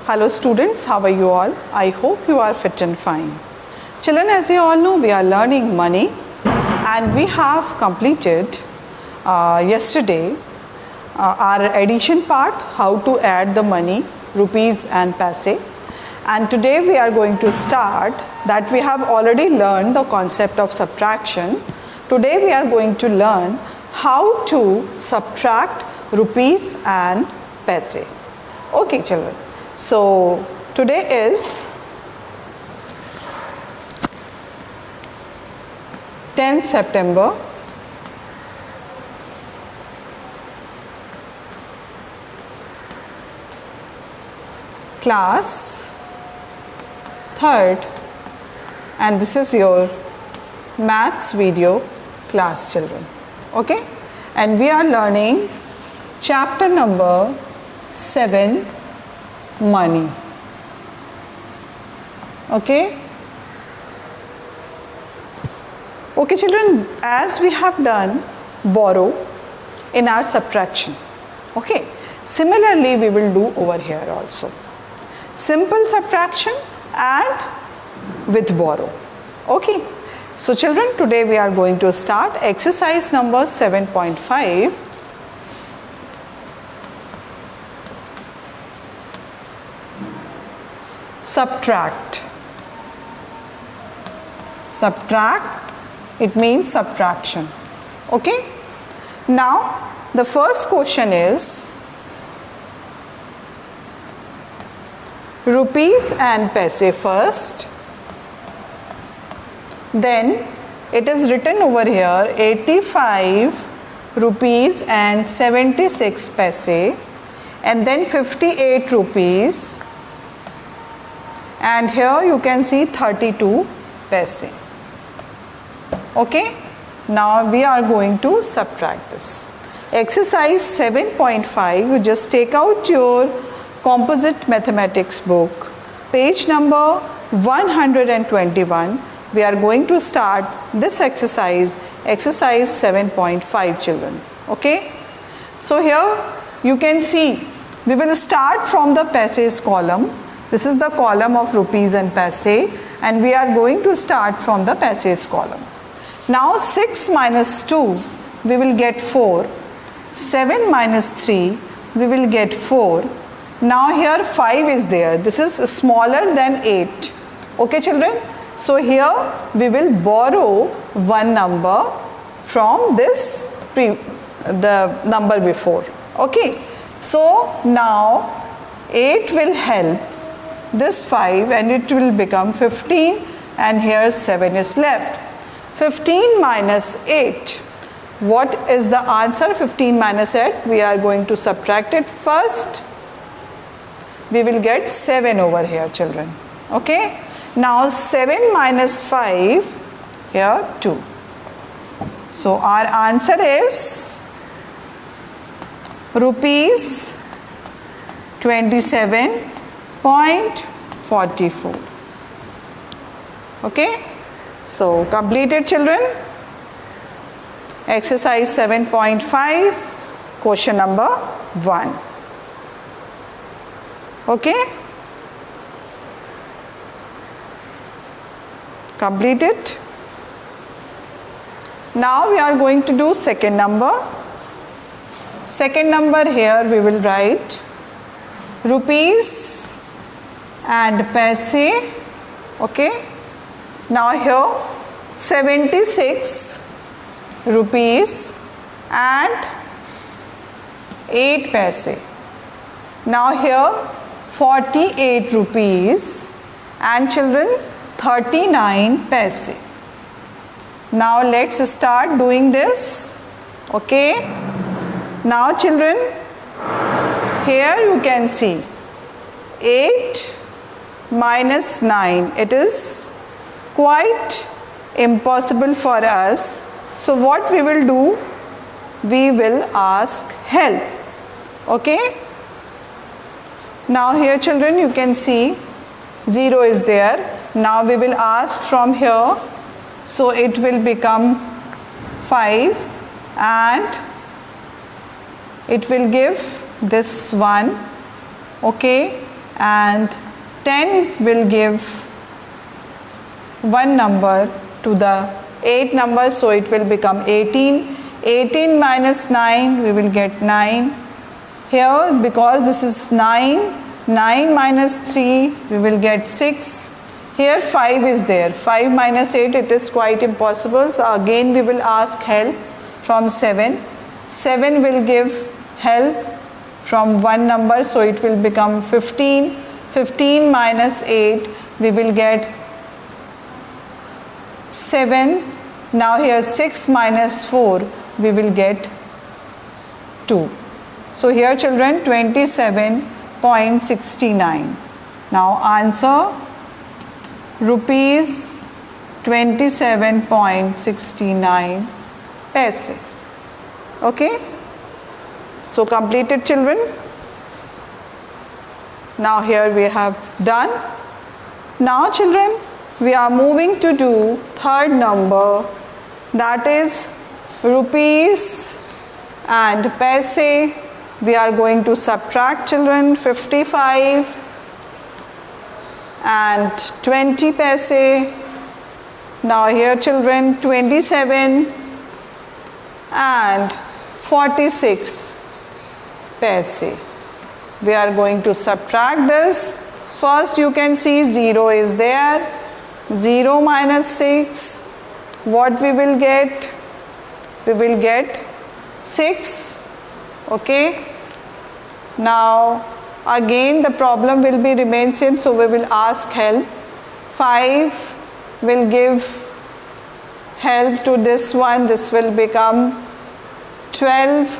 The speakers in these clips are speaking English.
Hello students, how are you all? I hope you are fit and fine. Children, as you all know, we are learning money and we have completed yesterday our addition part, how to add the money, rupees and paise. And today we are going to start that we have already learned the concept of subtraction. Today we are going to learn how to subtract rupees and paise. Okay children, so today is 10th September class 3rd and this is your maths video class children. Okay, and we are learning chapter number 7, money. Okay. Okay children, as we have done borrow in our subtraction. Okay, similarly we will do over here also. Simple subtraction and with borrow. Okay, so children, today we are going to start exercise number 7.5. Subtract. Subtract, it means subtraction. Okay, now the first question is rupees and paise first, then it is written over here 85 rupees and 76 paise, and then 58 rupees, and here you can see 32 paise. Okay, now we are going to subtract this. Exercise 7.5, you just take out your composite mathematics book, page number 121. We are going to start this exercise 7.5 children. Okay, so here you can see we will start from the paises column. This is the column of rupees and paise, and we are going to start from the paises column. Now 6 minus 2 we will get 4, 7 minus 3 we will get 4. Now here 5 is there, this is smaller than 8. Okay children, so here we will borrow one number from this the number before. Okay, so now 8 will help this 5 and it will become 15, and here 7 is left. 15 minus 8, what is the answer? 15 minus 8, we are going to subtract it first. We will get 7 over here children. Okay, now 7 minus 5, here 2. So our answer is rupees 27.44. Okay, so completed children. Exercise 7.5, question number 1. Okay, completed. Now we are going to do second number. Second number, here we will write rupees and paise. Okay, now here 76 rupees and 8 paise. Now here 48 rupees and children 39 paise. Now let's start doing this. Okay, now children, here you can see 8 minus 9, it is quite impossible for us. So what we will do, we will ask help. Okay, now here children you can see 0 is there. Now we will ask from here, so it will become 5 and it will give this one. Okay, and 10 will give one number to the 8 numbers, so it will become 18. 18 minus 9, we will get 9. Here, because this is 9, 9 minus 3, we will get 6. Here 5 is there. 5 minus 8, it is quite impossible. So again we will ask help from 7. 7 will give help from one number, so it will become 15. 15 minus 8, we will get 7. Now here 6 minus 4, we will get 2. So here children, 27.69. Now answer rupees 27.69 paise. Okay? So completed children. Now here we have done. Now children, we are moving to do third number, that is rupees and paise. We are going to subtract children 55 and 20 paise. Now here children, 27 and 46 paise. We are going to subtract this. First you can see 0 is there. 0 minus 6, what we will get? We will get 6. Okay. Now again the problem will be remain same, so we will ask help. 5 will give help to this one, this will become 12.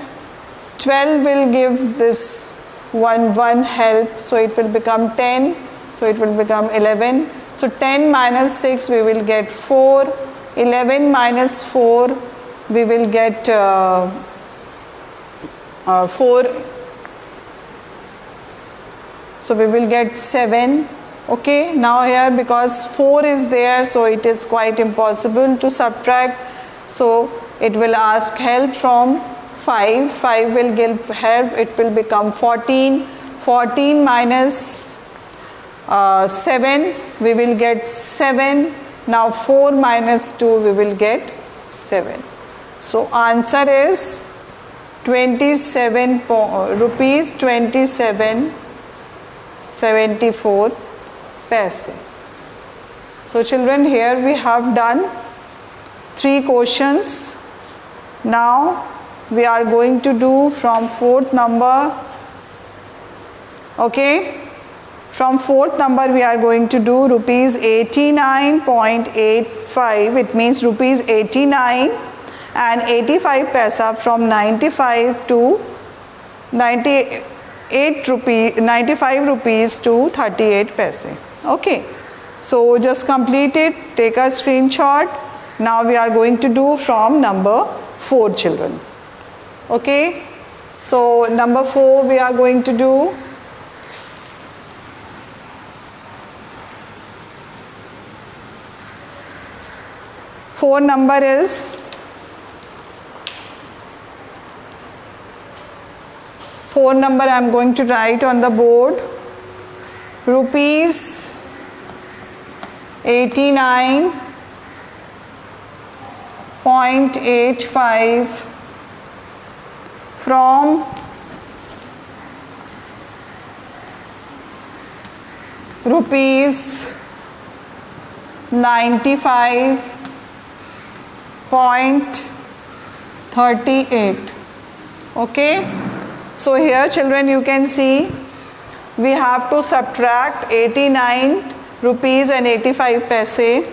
12 will give this one help, so it will become 10, so it will become 11. So 10 minus 6, we will get 4. 11 minus 4, we will get 4. So we will get 7. Okay, now here because 4 is there, so it is quite impossible to subtract. So it will ask help from 5. 5 will give help, it will become 14. 14 minus 7, we will get 7. Now 4 minus 2, we will get 7. So answer is rupees 27.74 paise. So children, here we have done 3 questions. Now we are going to do from 4th number. Okay, from 4th number we are going to do rupees 89.85. it means rupees 89 and 85 paisa from 95 to 95 rupees to 38 paise. Okay, so just complete it, take a screenshot. Now we are going to do from number 4 children. Okay, so number 4 we are going to do. Four number is 4 number I am going to write on the board. Rupees 89.85 from rupees 95.38. Okay, so here children you can see we have to subtract 89 rupees and 85 paise,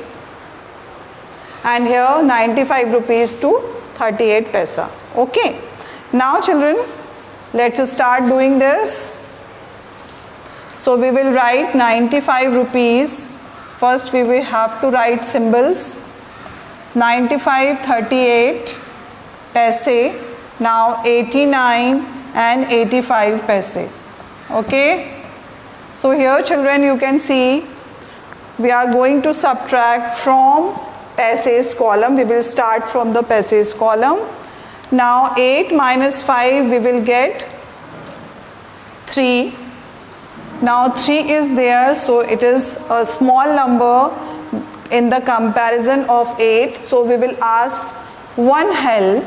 and here 95 rupees to 38 paisa. Okay, now children, let's start doing this. So we will write 95 rupees. First we will have to write symbols. 95, 38 paise. Now 89 and 85 paise. Okay, so here children you can see we are going to subtract from paises column. We will start from the paises column. Now 8 minus 5 we will get 3. Now 3 is there, so it is a small number in the comparison of 8. So we will ask 1 help.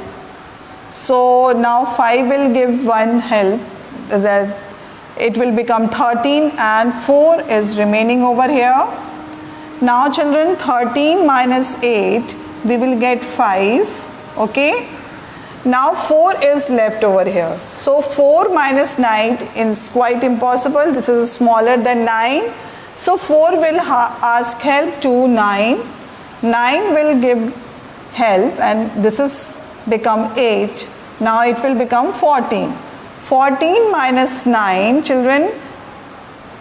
So now 5 will give 1 help, that it will become 13 and 4 is remaining over here. Now children, 13 minus 8, we will get 5, okay. Now 4 is left over here. So 4 minus 9 is quite impossible. This is smaller than 9. So 4 will ask help to 9. 9 will give help and this is become 8. Now it will become 14. 14 minus 9, children,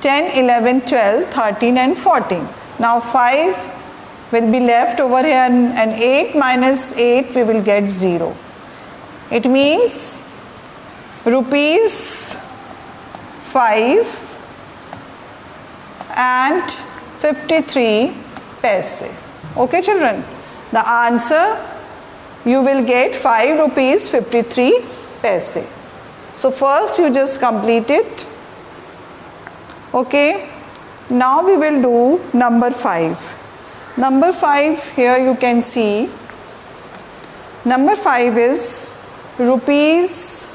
10, 11, 12, 13 and 14. Now 5 will be left over here and 8 minus 8 we will get 0. It means rupees 5 and 53 paise. Okay children, the answer you will get 5 rupees 53 paise. So first you just complete it. Okay, now we will do number 5. Number 5, here you can see, number 5 is rupees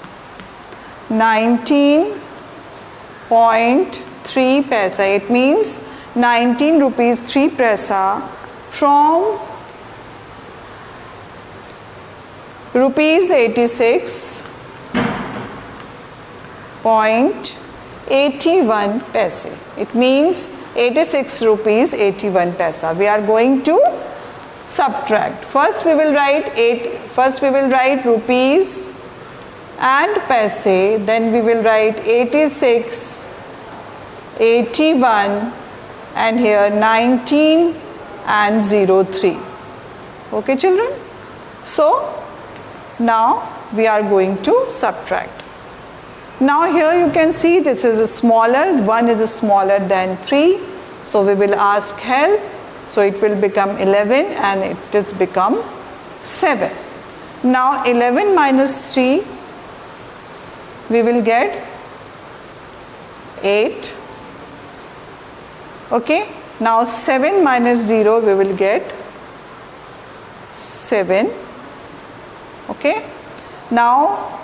19.3 paisa. It means 19 rupees 3 paisa from rupees 86.81 paise. It means 86 rupees 81 paisa. We are going to subtract. First we will write rupees and paise, then we will write 86, 81 and here 19 and 03. Okay children? So now we are going to subtract. Now here you can see this is a smaller, 1 is smaller than 3. So we will ask help. So it will become 11 and it is become 7. Now 11 minus 3 we will get 8. Okay. Now 7 minus 0 we will get 7. Okay. Now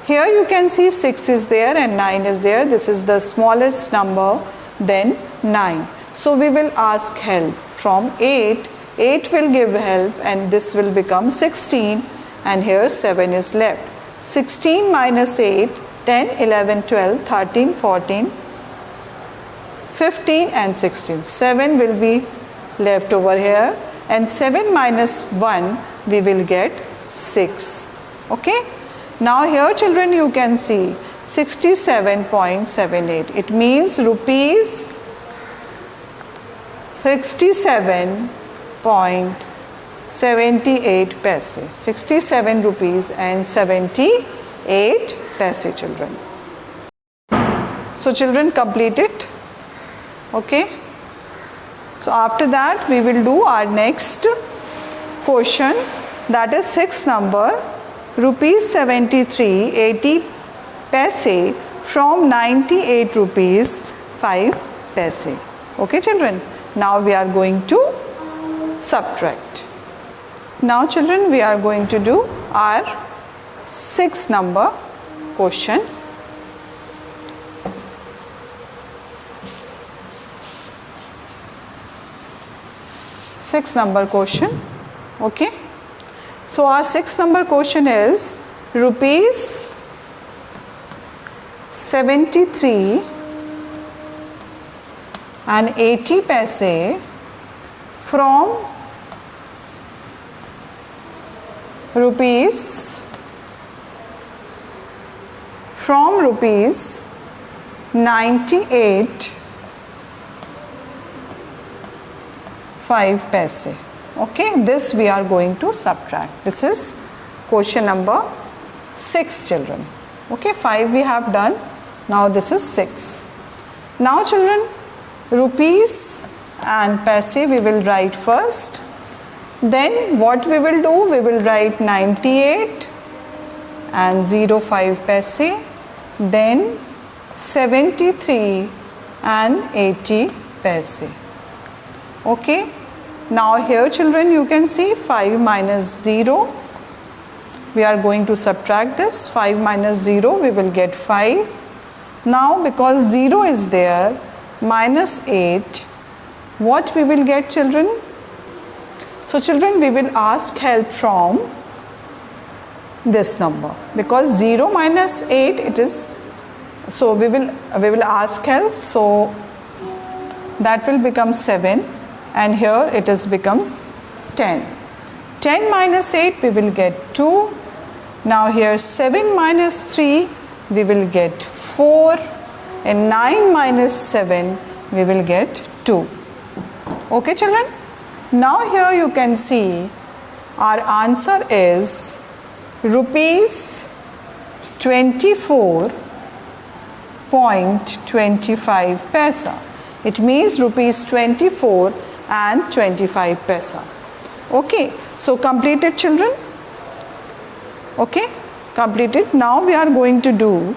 here you can see 6 is there and 9 is there. This is the smallest number, then 9. So we will ask help from 8. 8 will give help and this will become 16 and here 7 is left. 16 minus 8, 10, 11, 12, 13, 14, 15 and 16. 7 will be left over here and 7 minus 1 we will get 6. Okay. Now here children you can see 67.78. It means rupees 67.78 paise. 67 rupees and 78 paise children. So children, complete it. Okay. So after that we will do our next question, that is 6th number, rupees 73.80 paise from 98 rupees 5 paise. Okay children. Now we are going to subtract. Now children, we are going to do our 6th number question. Sixth number question. Okay. So our 6th number question is rupees 73 and 80 paise from rupees 98 5 paise. Okay, this we are going to subtract. This is question number 6 children. Okay, 5 we have done. Now this is 6. Now children, rupees and paise we will write first. Then what we will do, we will write 98 and 05 paise. Then 73 and 80 paise. Okay. Now here children you can see 5 minus 0. We are going to subtract this. 5 minus 0 we will get 5. Now because 0 is there, minus 8, what we will get children? So children, we will ask help from this number, because 0 minus 8 it is, so we will ask help, so that will become 7 and here it has become 10. 10 minus 8 we will get 2. Now here 7 minus 3 we will get 4 and 9 minus 7 we will get 2. Okay children? Now here you can see our answer is rupees 24.25 paisa. It means rupees 24 and 25 paisa. Okay, so completed children? Okay, completed. Now we are going to do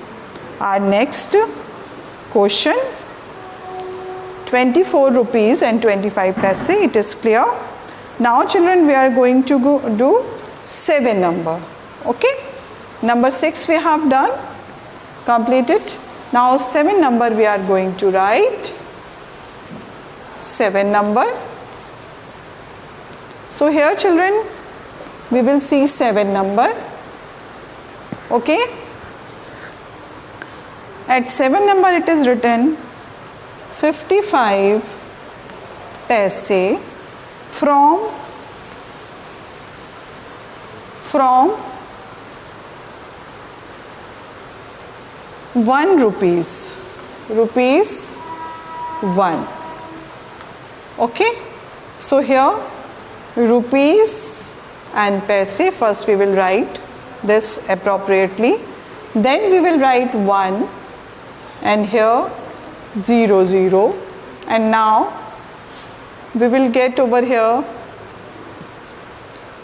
our next question. 24 rupees and 25 paise, it is clear. Now children, we are going to do 7 number. Okay, number 6 we have done, completed. Now 7 number we are going to write. 7 number. So here children, we will see 7 number. Okay, at 7 number it is written 55 paise from 1 rupees 1. Okay, so here rupees and paise, first we will write this appropriately, then we will write 1 and here 0 0, and now we will get over here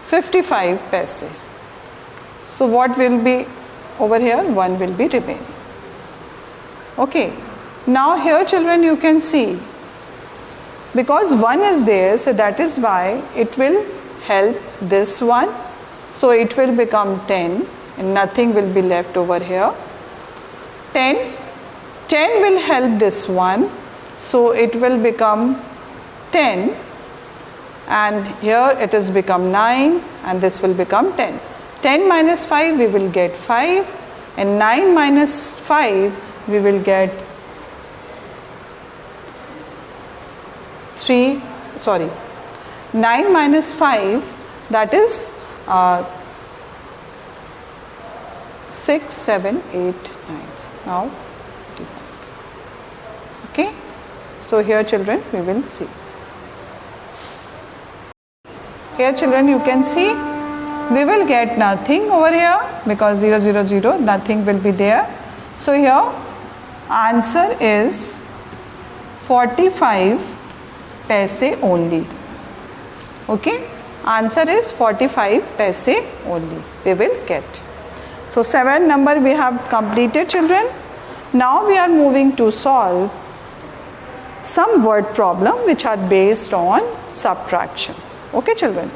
55 paise. So what will be over here? 1 will be remaining. Okay, now here children you can see, because 1 is there, so that is why it will help this one, so it will become 10 and nothing will be left over here. 10 will help this one, so it will become 10 and here it has become 9 and this will become 10. 10 minus 5 we will get 5 and 9 minus 5 we will get 9 minus 5, that is 6, 7, 8, 9. Now 55. Okay, so here children we will see. Here children you can see we will get nothing over here because 0 0 0, nothing will be there. So here answer is 45 paise only. Okay, answer is 45 paise only we will get. So 7 number we have completed children. Now we are moving to solve some word problem which are based on subtraction. Okay children,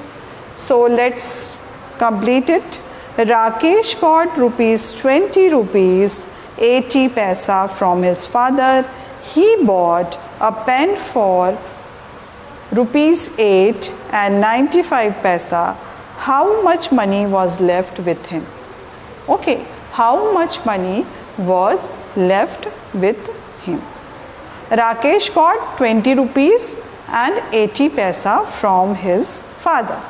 so let's complete it. Rakesh got ₹20 80 paisa from his father. He bought a pen for ₹8 and 95 paisa. How much money was left with him? Okay, how much money was left with him? Rakesh got 20 rupees and 80 paisa from his father,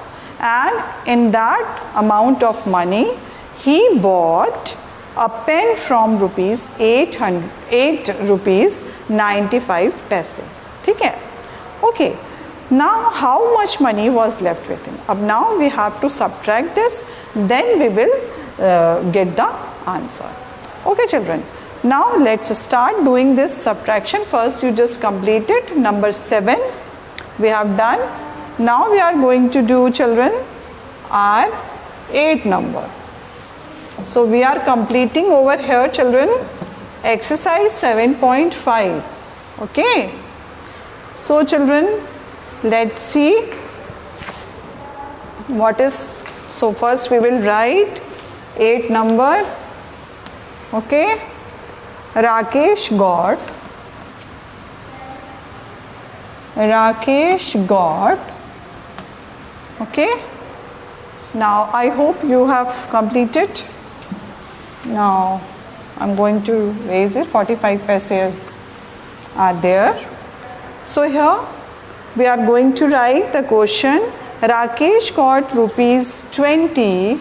and in that amount of money he bought a pen from ₹8 95 paise. ठीक है? Okay. Now how much money was left with him? Ab now we have to subtract this, then we will get the answer. Okay children. Now let's start doing this subtraction. First you just complete it. Number 7 we have done. Now we are going to do children our 8 number. So we are completing over here children exercise 7.5. Okay. So children, let's see what is, so first we will write 8 number. Okay. Rakesh got okay. Now I hope you have completed. Now I'm going to raise it. 45 paise are there. So here we are going to write the question. Rakesh got rupees 20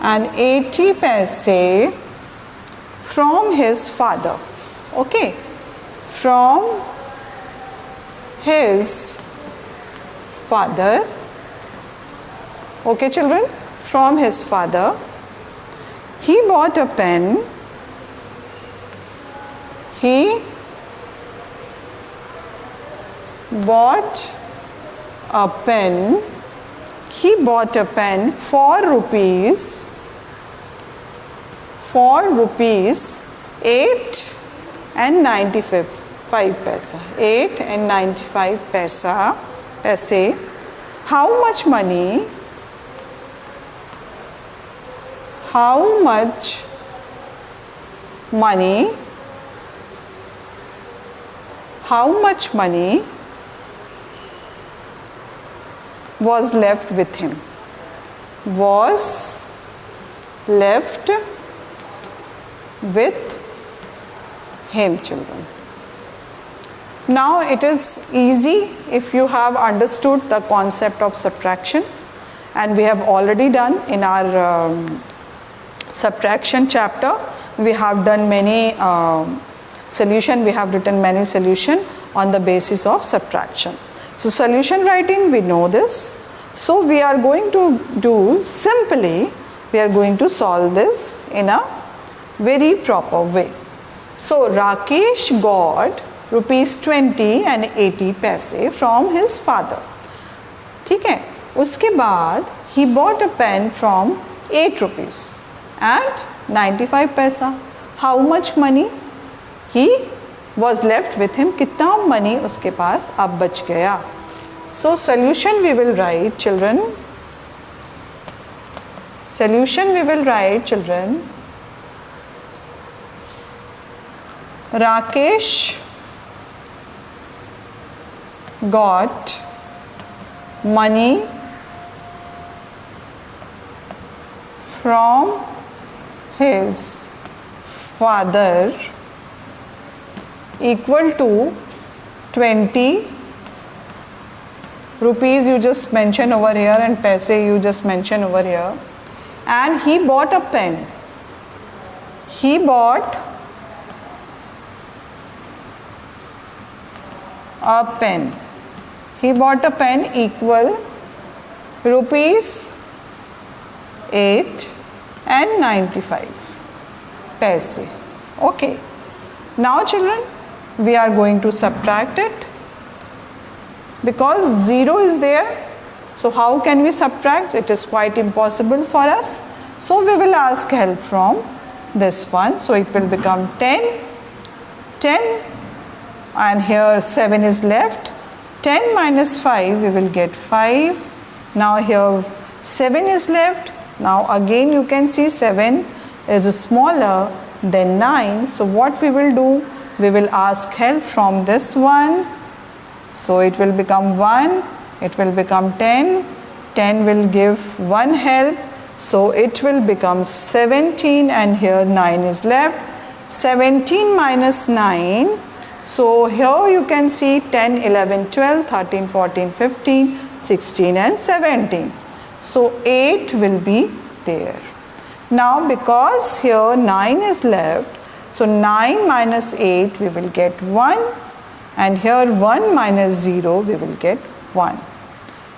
and 80 paise from his father. Okay, from his father. Okay children, from his father. He bought a pen. He bought a pen. He bought a pen for rupees 8 and 95 paisa. 8 and 95 paise. How much money? How much money was left with him? Was left with him, children. Now it is easy if you have understood the concept of subtraction, and we have already done in our subtraction chapter. We have done many solution, we have written many solution on the basis of subtraction. So solution writing, we know this. So we are going to do simply, we are going to solve this in a very proper way. So Rakesh got rupees 20 and 80 paise from his father. ठीक है, उसके बाद he bought a pen from 8 rupees and 95 paisa. How much money he was left with him? कितना money उसके पास अब बच गया? So solution we will write, children. Solution we will write, children. Rakesh got money from his father equal to 20 rupees you just mention over here and paise you just mention over here, and he bought a pen. He bought a pen. He bought a pen equal rupees 8 and 95 paise. Okay. Now children, we are going to subtract it because 0 is there. So how can we subtract? It is quite impossible for us. So we will ask help from this one. So it will become 10, and here 7 is left. 10 minus 5, we will get 5. Now here 7 is left. Now again you can see 7 is smaller than 9. So what we will do? We will ask help from this one. So it will become 1, it will become 10, 10 will give 1 help. So it will become 17, and here 9 is left. 17 minus 9. So here you can see 10, 11, 12, 13, 14, 15, 16 and 17. So 8 will be there. Now because here 9 is left, so 9 minus 8 we will get 1, and here 1 minus 0 we will get 1.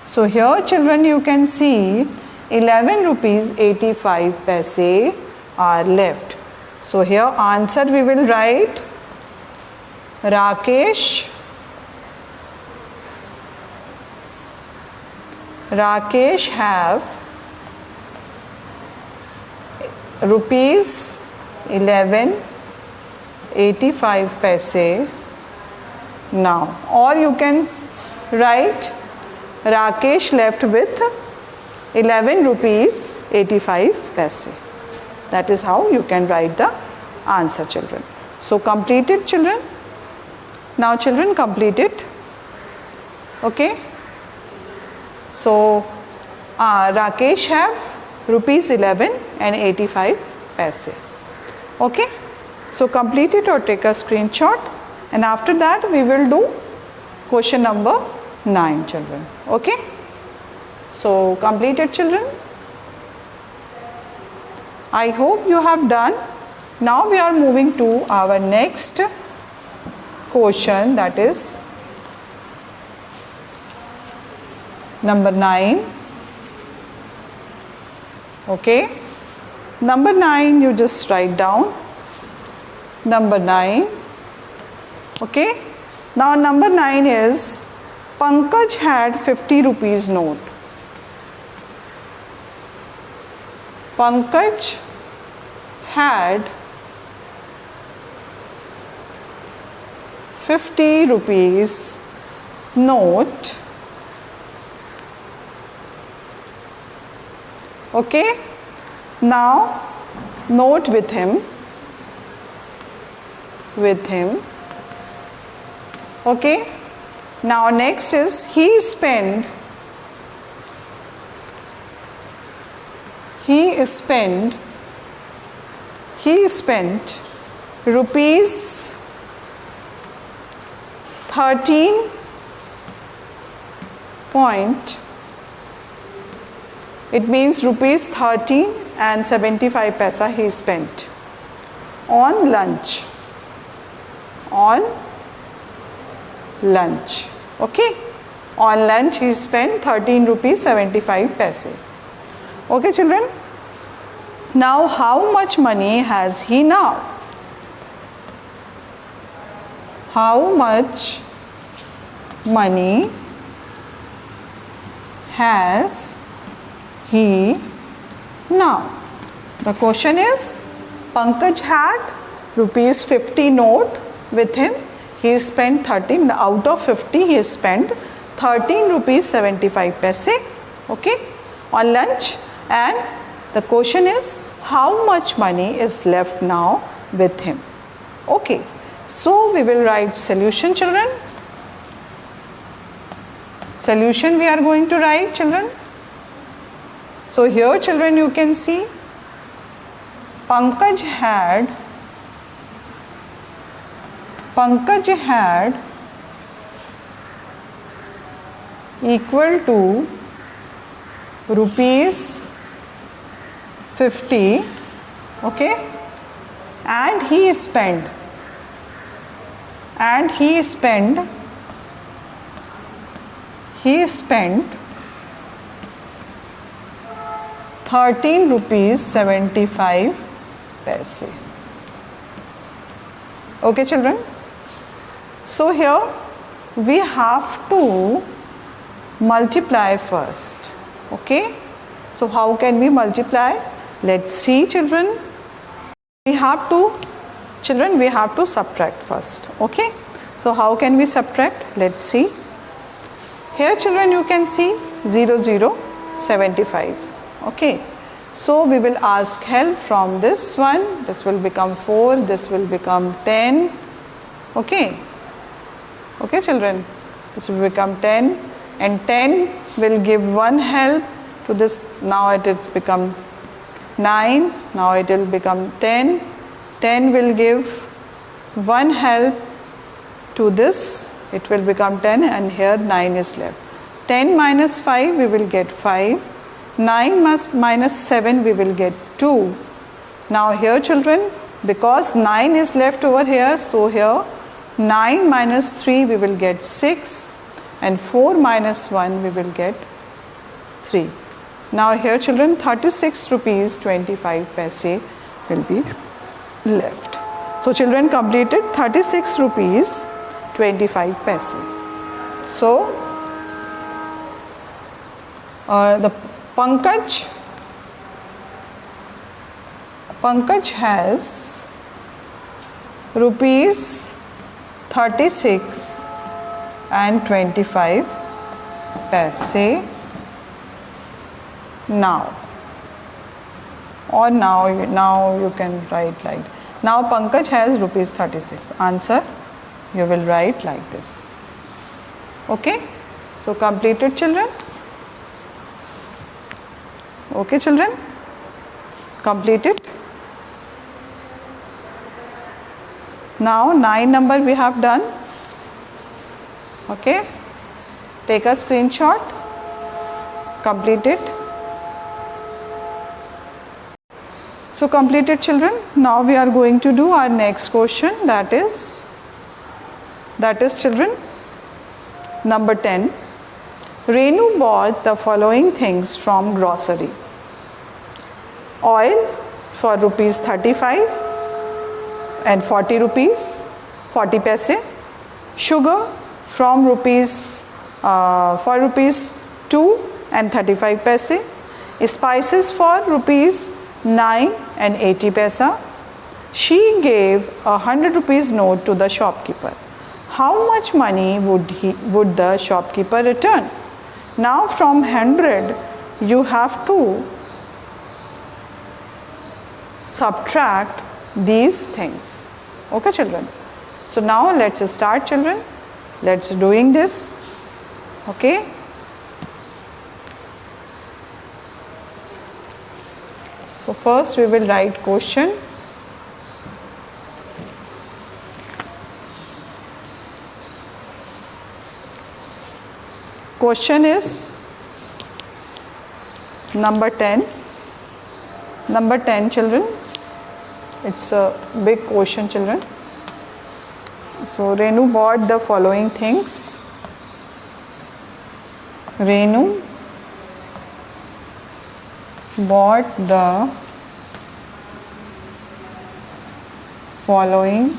So here children you can see 11 rupees 85 paise are left. So here answer we will write Rakesh have rupees 11 85 paise now. Or you can write Rakesh left with 11 rupees 85 paise. That is how you can write the answer, children. So complete it, children. Now children, complete it. Okay. So Rakesh have rupees 11 and 85 paise. Okay. So complete it or take a screenshot, and after that we will do question number 9, children. Okay. So complete it, children. I hope you have done. Now we are moving to our next question, that is number 9. Okay. Number 9, you just write down. Number 9. Okay. Now number 9 is Pankaj had 50 rupees note. Pankaj had 50 rupees note. Okay. Now note with him. Okay. Now next is he spent rupees 13 point, it means rupees 13 and 75 paisa he spent on lunch. Okay. On lunch he spent 13 rupees 75 paise. Okay, children. Now how much money has he now? How much money has he now? The question is, Pankaj had rupees 50 note with him. He spent 13, out of 50 he spent 13 rupees 75 paise, okay, on lunch, and the question is how much money is left now with him. Okay, so we will write solution, children. Solution we are going to write, children. So here, children, you can see Pankaj had equal to rupees 50, okay, and he spent 13 rupees 75 paise. Okay, children. So here we have to multiply first. Okay. So how can we multiply? Let's see, children. We have to subtract first. Okay. So how can we subtract? Let's see. Here, children, you can see 0, 0, 75. Okay. So we will ask help from this one. This will become 4. This will become 10. Okay. Okay, children. This will become 10. And 10 will give one help to this. Now it is become 9. Now it will become 10. 10 will give one help to this. It will become 10, and here 9 is left. 10 minus 5 we will get 5. 9 minus 7 we will get 2. Now here, children, because 9 is left over here, so here 9 minus 3 we will get 6, and 4 minus 1 we will get 3. Now here, children, 36 rupees 25 paise will be left. So children completed 36 rupees 25 paise. So the Pankaj has rupees 36 and 25 paise now. Or now you can write like, now Pankaj has rupees 36. Answer you will write like this. Okay, so completed children. Okay children, completed. Now 9 number we have done. Okay, take a screenshot, complete it. So completed children. Now we are going to do our next question, that is children number 10. Renu bought the following things from grocery. Oil for rupees 35 and 40 rupees 40 paise. Sugar from rupees 2 and 35 paise. Spices for rupees 9 and 80 paisa. She gave a 100 rupees note to the shopkeeper. How much money would the shopkeeper return? Now from 100 you have to subtract these things. Okay children. So now let's start children. Let's doing this. Okay. So first we will write question. Question is number 10. Number 10 children. It's a big question children. So Renu bought the following things. Renu bought the following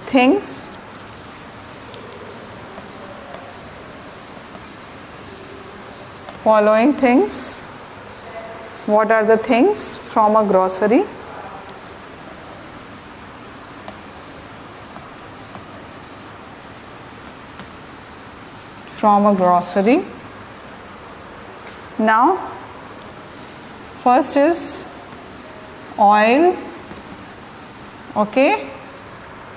things. Following things. What are the things from a grocery? From a grocery. Now, first is oil. Okay,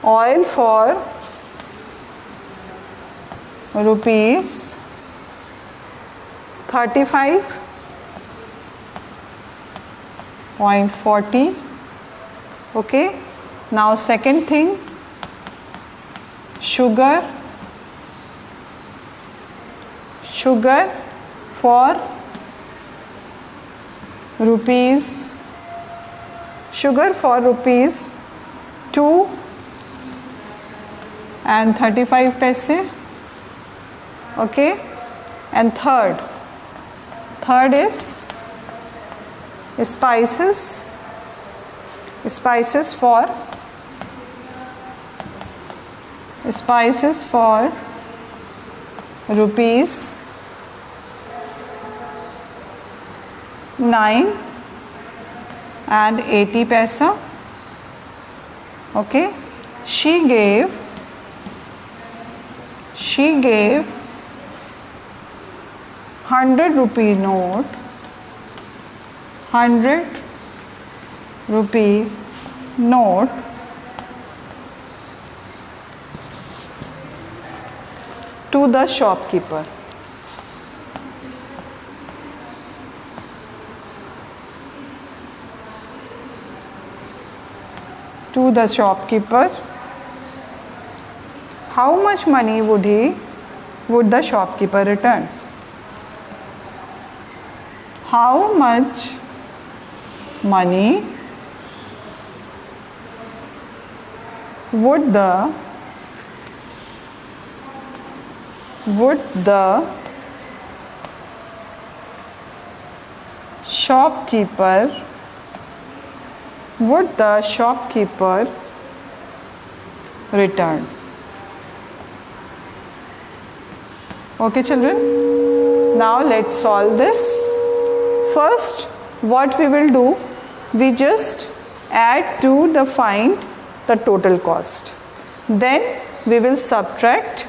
oil for rupees 35.40. Okay, now second thing, sugar for rupees 2 and 35 paise. Okay, and third is spices for rupees 9 and 80 paisa. Okay, she gave 100 rupee note, 100 rupee note to the shopkeeper. To the shopkeeper. How much money would the shopkeeper return? How much money would the shopkeeper return? Okay children, now let's solve this. First, what we will do, we just add to the find the total cost. Then we will subtract